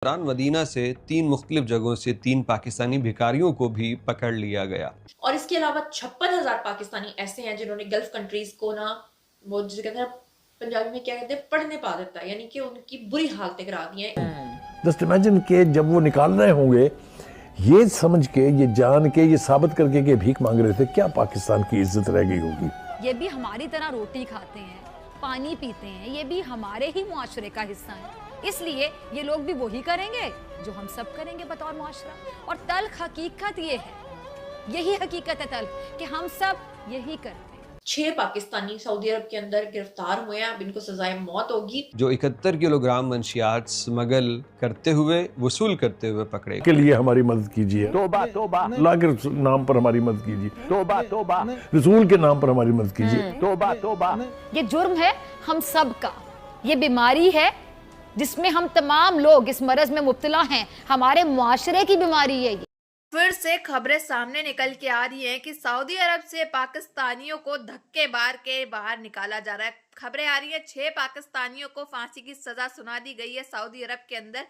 दौरान मदीना से 3 मुख्तलिफ जगहों से 3 पाकिस्तानी भिखारियों को भी पकड़ लिया गया। और इसके अलावा 56,000 पाकिस्तानी ऐसे हैं जिन्होंने गल्फ कंट्रीज को ना, वो जिसे कहते हैं पंजाबी में क्या कहते हैं, पढ़ने पा देता है, यानी कि उनकी बुरी हालतें करा दी हैं। जस्ट इमेजिन के जब वो निकाल रहे होंगे, ये समझ के, ये जान के, ये साबित करके कि भीख मांग रहे थे, क्या पाकिस्तान की इज्जत रह गई होगी। ये भी हमारी तरह रोटी खाते हैं, पानी पीते हैं, ये भी हमारे ही मुआशरे का हिस्सा है, इसलिए ये लोग भी वही करेंगे जो हम सब करेंगे बतौर मुआशरा। और तल्ख हकीकत ये है, यही हकीकत है तल्ख, कि हम सब यही करते हैं। 6 पाकिस्तानी सऊदी अरब के अंदर गिरफ्तार हुए हैं, अब इनको सजाए मौत होगी। जो 71 किलोग्राम मंशियात स्मगल करते हुए, वसूल करते हुए पकड़े। के लिए हमारी मदद कीजिए, तौबा तौबा, अल्लाह के नाम पर हमारी मदद कीजिए, तौबा तौबा, रसूल के नाम पर हमारी मदद कीजिए, तौबा तौबा। ये जुर्म है हम सब का, ये बीमारी है जिसमें हम तमाम लोग इस मरज में मुब्तला हैं, हमारे मुआशरे की बीमारी है ये। फिर से खबरें सामने निकल के आ रही हैं कि सऊदी अरब से पाकिस्तानियों को धक्के मार के बाहर निकाला जा रहा है। खबरें आ रही है 6 पाकिस्तानियों को फांसी की सजा सुना दी गई है सऊदी अरब के अंदर,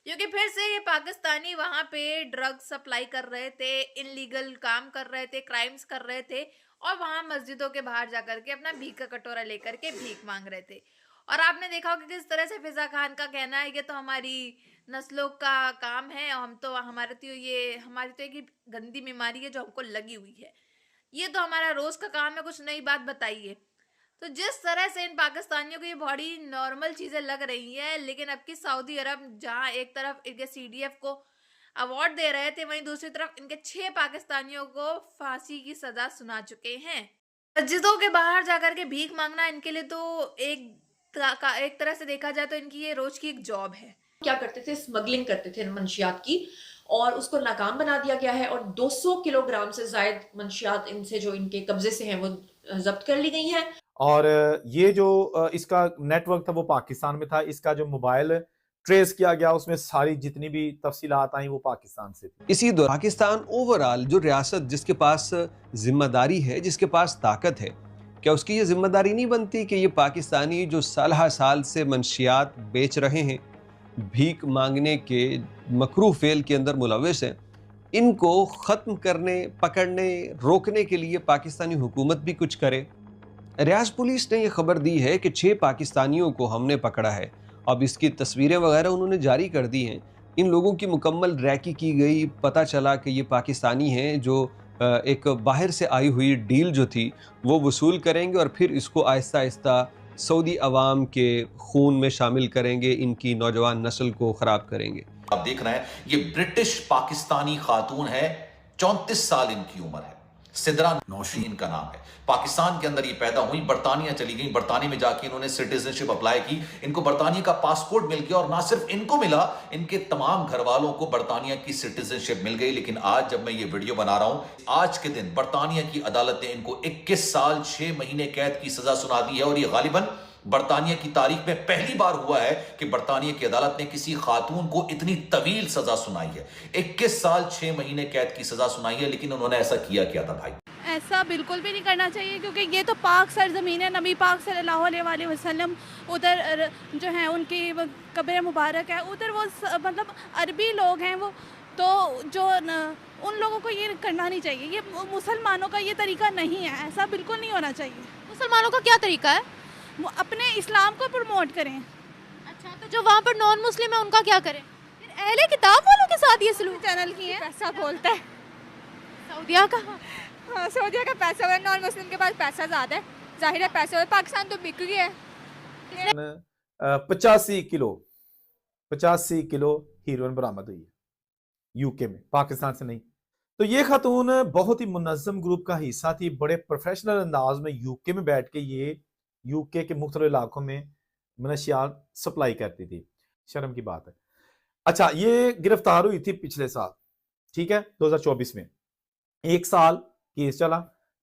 क्योंकि फिर से ये पाकिस्तानी वहां पे ड्रग सप्लाई कर रहे थे, इनलीगल काम कर रहे थे, क्राइम्स कर रहे थे, और वहां मस्जिदों के बाहर जाकर के अपना भीख का कटोरा लेकर के भीख मांग रहे थे। और आपने देखा होगा किस तरह से फिजा खान का कहना है, ये तो हमारी नस्लों का काम है, हम तो हमारे तो ये हमारी तो एक गंदी बीमारी है जो हमको लगी हुई है, ये तो हमारा रोज का काम है, कुछ नई बात बताइए। तो जिस तरह से इन पाकिस्तानियों को ये बड़ी नॉर्मल चीजें लग रही हैं, लेकिन अब की सऊदी अरब जहां एक तरफ इनके सीडीएफ को अवार्ड दे रहे थे, वहीं दूसरी तरफ इनके 6 पाकिस्तानियों को फांसी की सजा सुना चुके हैं। मस्जिदों के बाहर जाकर के भीख मांगना इनके लिए तो एक तरह से देखा जाए तो इनकी ये रोज की एक जॉब है। क्या करते थे, स्मगलिंग करते थे मंशियात की, और उसको नाकाम बना दिया गया है, और 200 किलोग्राम से ज्यादा मंशियात इनसे जो इनके कब्जे से हैं वो जब्त कर ली गई हैं। और ये जो इसका नेटवर्क था वो पाकिस्तान में था, इसका जो मोबाइल ट्रेस किया गया उसमें सारी जितनी भी तफसीलात आई वो पाकिस्तान से थी। इसी दौरान पाकिस्तान ओवरऑल जो रियासत जिसके पास जिम्मेदारी है, जिसके पास ताकत है, क्या उसकी ये जिम्मेदारी नहीं बनती कि ये पाकिस्तानी जो साल साल से मंशियात बेच रहे हैं, भीख मांगने के मकरूह फेल के अंदर मुलविस हैं, इनको ख़त्म करने, पकड़ने, रोकने के लिए पाकिस्तानी हुकूमत भी कुछ करे। रियाज पुलिस ने यह खबर दी है कि 6 पाकिस्तानियों को हमने पकड़ा है। अब इसकी तस्वीरें वगैरह उन्होंने जारी कर दी हैं। इन लोगों की मुकम्मल रैकी की गई, पता चला कि ये पाकिस्तानी हैं जो एक बाहर से आई हुई डील जो थी वो वसूल करेंगे और फिर इसको आहिस्ता आहिस्ता सऊदी अवाम के खून में शामिल करेंगे, इनकी नौजवान नस्ल को ख़राब करेंगे। आप देख रहे हैं ये ब्रिटिश पाकिस्तानी खातून है, 34 साल इनकी उम्र है, सिदरा नौशीन इनका नाम है। पाकिस्तान के अंदर ये पैदा हुई, बरतानिया चली गई, बरतानिया में जाके इन्होंने सिटीजनशिप अप्लाई की, इनको बरतानिया का पासपोर्ट मिल गया, और ना सिर्फ इनको मिला, इनके तमाम घर वालों को बरतानिया की सिटीजनशिप मिल गई। लेकिन आज जब मैं ये वीडियो बना रहा हूं, आज के दिन बरतानिया की अदालत ने इनको 21 साल 6 महीने कैद की सजा सुना दी है, और ये गालिबन बरतानिया की तारीख में पहली बार हुआ है कि बरतानिया की अदालत ने किसी खातून को इतनी तवील सजा सुनाई है। 21 साल 6 महीने कैद की सजा सुनाई है, लेकिन उन्होंने ऐसा किया क्या था भाई? ऐसा बिल्कुल भी नहीं करना चाहिए, क्योंकि ये तो पाक सरजमीन है, नबी पाक सल्लल्लाहु अलैहि वसल्लम उधर जो है उनकी कब्र मुबारक है, उधर वो मतलब अरबी लोग हैं वो, तो जो उन लोगों को ये करना नहीं चाहिए। ये मुसलमानों का ये तरीका नहीं है, ऐसा बिल्कुल नहीं होना चाहिए। मुसलमानों का क्या तरीका है? वो अपने इस्लाम को प्रमोट करें। अच्छा, तो जो वहाँ पर नॉन मुस्लिम है उनका क्या करें? फिर अहले किताब वालों के साथ ये सलूक चैनल की है, पैसा बोलता है सऊदिया का। हाँ, सऊदिया का पैसा है, नॉन मुस्लिम के पास पैसा ज़्यादा है, जाहिर है पैसे है। पाकिस्तान तो बिक गया है। 85 किलो हीरोइन बरामद हुई है यूके में, पाकिस्तान से नहीं। तो ये खातून बहुत ही मुनज़्ज़म ग्रुप का हिस्सा थी, बड़े प्रोफेशनल अंदाज में यूके में बैठ के ये यूके के मुख्तलिफ इलाकों में मनशियात सप्लाई करती थी। शर्म की बात है। अच्छा, ये गिरफ्तार हुई थी पिछले साल, ठीक है, 2024 में। 1 साल केस चला,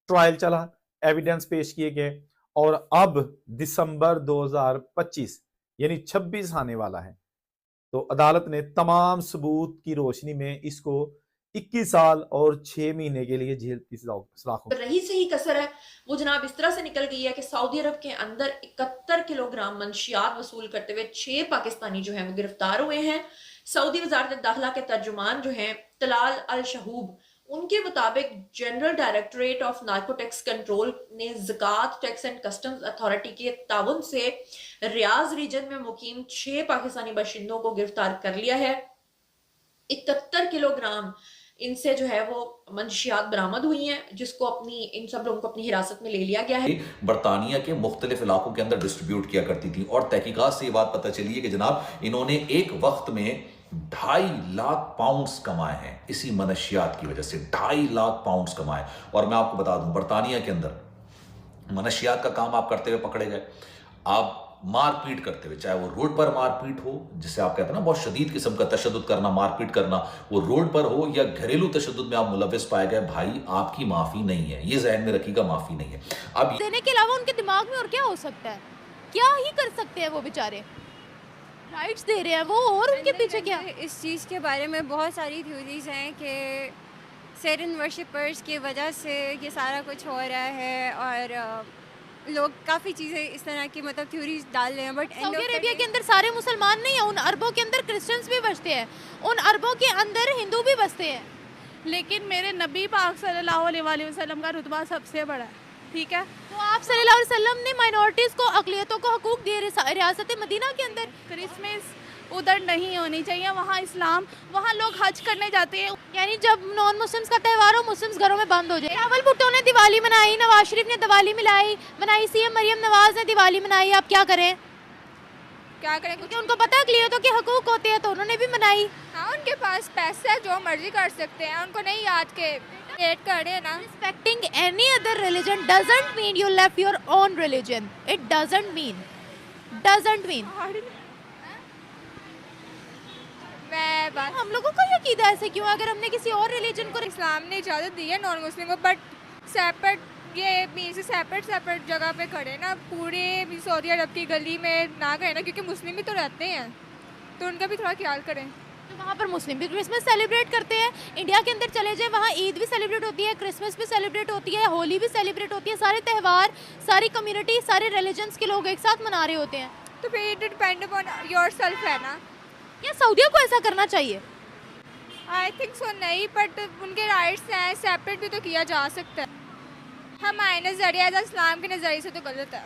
ट्रायल चला, एविडेंस पेश किए गए, और अब दिसंबर 2025 यानी 26 आने वाला है, तो अदालत ने तमाम सबूत की रोशनी में इसको 21 साल और 6 महीने के लिए जेल की सलाखों रही सही कसर है वो जनाब इस तरह से निकल गई है कि सऊदी अरब के अंदर 71 किलोग्राम मंशियात वसूल करते हुए 6 पाकिस्तानी जो हैं वो गिरफ्तार हुए हैं। सऊदी वजारत दाखिला के तर्जुमान जो हैं तलाल अल शहूब, उनके मुताबिक general directorate of narcotics control ने ज़कात टैक्स एंड कस्टम्स अथॉरिटी के ताउन से रियाज रीजन में मुकीम 6 पाकिस्तानी बाशिंदों को गिरफ्तार कर लिया है। 71 किलोग्राम इनसे जो है वो मंशियात बरामद हुई हैं, जिसको इन सब लोगों को अपनी हिरासत में ले लिया गया है। बरतानिया के मुख्तलिफ इलाकों के अंदर डिस्ट्रीब्यूट किया करती थी और तहकीकात से ये बात पता चली है कि जनाब इन्होंने एक वक्त में 2.5 लाख पाउंड्स कमाए हैं इसी मनशियात की वजह से। 2.5 लाख पाउंड्स कमाए। और मैं आपको बता दूं, बरतानिया के अंदर मनशियात का काम आप करते हुए पकड़े गए, आप मारपीट करते हुए, चाहे वो रोड पर मारपीट हो, जिसे आप कहते हैं ना बहुत शदीद किस्म का तशद्दुद करना, मारपीट करना, वो रोड पर हो या घरेलू तशद्दुद में आप मुलविस पाए गए, भाई आपकी माफी नहीं है, ये ज़हन में रखिएगा, माफी नहीं है। अब देने के अलावा उनके दिमाग में और क्या हो सकता है? क्या ही कर सकते हैं वो बेचारे, राइट्स दे रहे हैं वो, और उनके पीछे क्या? इस चीज़ के बारे में बहुत सारी थ्योरीज हैं कि सेरन वर्शिपर्स की वजह से ये सारा कुछ हो रहा है और लोग काफ़ी चीज़ें इस तरह की मतलब थ्योरीज डाल रहे हैं। बट सऊदी अरेबिया के अंदर सारे मुसलमान नहीं है, उन अरबों के अंदर क्रिश्चियंस भी बसते हैं, उन अरबों के अंदर हिंदू भी बसते हैं। लेकिन मेरे नबी पाक सल्लल्लाहु अलैहि वसल्लम का रुतबा सबसे बड़ा है, ठीक है? तो आप सल्लल्लाहु अलैहि वसल्लम ने माइनॉरिटीज़ को, अक़लियतों को हकूक़ दिए रियासत मदीना के अंदर। क्रिसमस उधर नहीं होनी चाहिए, वहाँ इस्लाम, वहाँ लोग हज करने जाते हैं। यानी जब नॉन मुस्लिम्स का त्यौहार हो, मुस्लिम्स घरों में बंद हो जाए। रावल भुट्टो ने दिवाली मनाई, नवाज शरीफ ने दिवाली मनाई, सीएम मरियम नवाज ने दिवाली मनाई। आप क्या करें? क्योंकि उनको पता है अक़लियतों के हकूक़ होते हैं, तो उन्होंने भी मनाई। हाँ, उनके पास पैसा है, जो मर्जी कर सकते हैं, उनको नहीं याद के वेट करे ना। Respecting any other religion doesn't mean you left your own religion. It doesn't mean. हम लोगों का यकीन ऐसे क्यों? अगर हमने किसी और रिलीजन को, इस्लाम ने इजाज़त दी है नॉन मुस्लिम को, बट सेपरेट ये मीन से सेपरेट जगह पे खड़े ना, पूरे सऊदी अरब की गली में ना गए ना, क्योंकि मुस्लिम भी तो रहते हैं, तो उनका भी थोड़ा ख्याल करें। तो वहाँ पर मुस्लिम भी क्रिसमस सेलिब्रेट करते हैं। इंडिया के अंदर चले जाए, वहाँ ईद भी सेलिब्रेट होती है, क्रिसमस भी सेलिब्रेट होती है, होली भी सेलिब्रेट होती है। सारे त्यौहार, सारी कम्युनिटी, सारे रिलीजन्स के लोग एक साथ मना रहे होते हैं। तो फिर इट डिपेंड अपॉन योरसेल्फ है ना। या सऊदिया को ऐसा करना चाहिए? आई थिंक सो नहीं, बट उनके राइट्स हैं, सेपरेट भी तो किया जा सकता है। हमारे नज़रिया इस्लाम के नज़रिए से तो गलत है,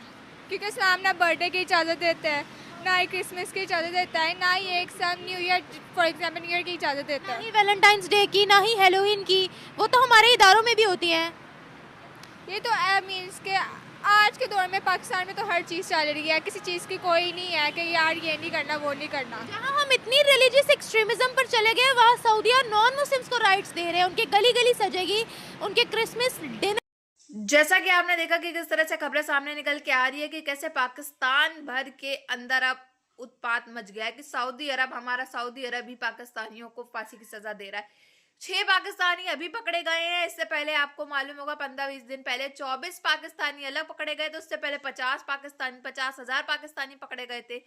क्योंकि इस्लाम ना बर्थडे की इजाज़त देता है, ना ही क्रिसमस की इजाज़त देता है, ना ही एक साथ new year for example new year की इजाज़त देता है, ना ही वैलेंटाइंस डे की, ना ही हेलोवीन की। वो तो हमारे इदारों में भी होती हैं। ये तो मीन्स के आज के दौर में पाकिस्तान में तो हर चीज़ चल रही है, किसी चीज़ की कोई नहीं है कि यार ये नहीं करना, वो नहीं करना। जहाँ हम इतनी रिलीजियस एक्सट्रीमिज्म पर चले गए, वहाँ सऊदिया नॉन मुस्लिम्स को राइट्स दे रहे हैं। उनके गली गली सजेगी, उनके क्रिसमस डिनर। जैसा कि आपने देखा कि किस तरह से खबरें सामने निकल के आ रही है कि कैसे पाकिस्तान भर के अंदर अब उत्पात मच गया है कि सऊदी अरब, हमारा सऊदी अरब ही पाकिस्तानियों को फांसी की सजा दे रहा है। 6 पाकिस्तानी अभी पकड़े गए हैं। इससे पहले आपको मालूम होगा 15-20 दिन पहले 24 पाकिस्तानी अलग पकड़े गए थे। उससे पहले 50,000 पाकिस्तानी पकड़े गए थे।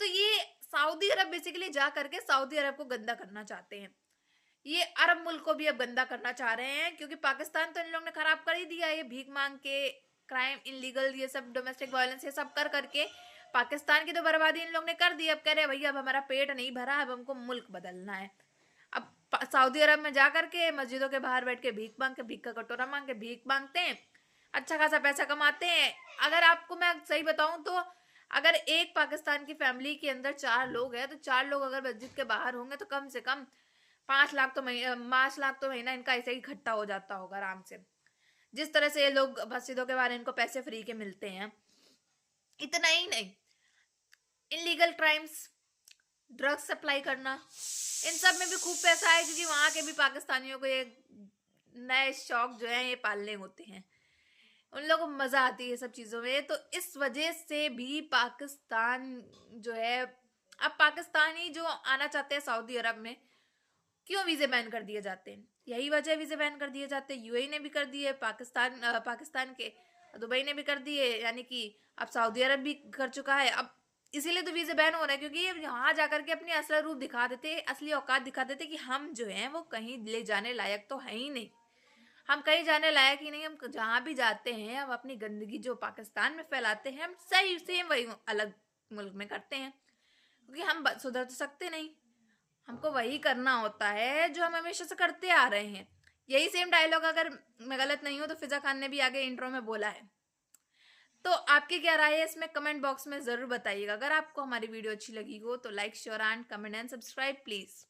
तो ये सऊदी अरब बेसिकली जा करके सऊदी अरब को गंदा करना चाहते हैं। ये अरब मुल्क को भी अब गंदा करना चाह रहे हैं, क्योंकि पाकिस्तान तो इन लोगों ने खराब कर ही दिया। ये भीख मांग के, क्राइम, इनलीगल, ये सब डोमेस्टिक वायलेंस, ये सब कर करके पाकिस्तान की तो बर्बादी इन लोग ने कर दी। अब कह रहे भैया अब हमारा पेट नहीं भरा, अब हमको मुल्क बदलना है। अब सऊदी अरब में जा करके मस्जिदों के बाहर बैठ के भीख मांग के, भीख का कटोरा मांग के भीख मांगते हैं, अच्छा खासा पैसा कमाते हैं। अगर आपको मैं सही बताऊं तो अगर एक पाकिस्तान की फैमिली के अंदर 4 लोग हैं, तो 4 लोग अगर मस्जिद के बाहर होंगे तो कम से कम 5 लाख तो महीना इनका ऐसे ही इकट्ठा हो जाता होगा आराम से। जिस तरह से ये लोग मस्जिदों के बाहर इनको पैसे फ्री के मिलते हैं। इतना ही नहीं, इनलीगल क्राइम्स, ड्रग्स सप्लाई करना, इन सब में भी खूब पैसा है, क्योंकि वहाँ के भी पाकिस्तानियों को ये नए शौक जो है ये पालने होते हैं। उन लोगों को मज़ा आती है ये सब चीज़ों में। तो इस वजह से भी पाकिस्तान जो है, अब पाकिस्तानी जो आना चाहते हैं सऊदी अरब में, क्यों वीज़े बैन कर दिए जाते हैं? यही वजह वीज़े बैन कर दिए जाते हैं। यूएई ने भी कर दिए, पाकिस्तान के दुबई ने भी कर दिए, यानी कि अब सऊदी अरब भी कर चुका है। अब इसीलिए तो वीज़े बैन हो रहा है, क्योंकि ये यहाँ जा करके अपनी असली रूप दिखा देते, असली औकात दिखा देते कि हम जो हैं वो कहीं ले जाने लायक तो है ही नहीं। हम कहीं जाने लायक ही नहीं। हम जहाँ भी जाते हैं हम अपनी गंदगी जो पाकिस्तान में फैलाते हैं, हम सही सेम वही अलग मुल्क में करते हैं, क्योंकि हम सुधर तो सकते नहीं। हमको वही करना होता है जो हम हमेशा से करते आ रहे हैं। यही सेम डायलॉग अगर मैं गलत नहीं हूं तो फिजा खान ने भी आगे इंट्रो में बोला है। तो आपकी क्या राय है इसमें कमेंट बॉक्स में जरूर बताइएगा। अगर आपको हमारी वीडियो अच्छी लगी हो तो like share and comment and subscribe please.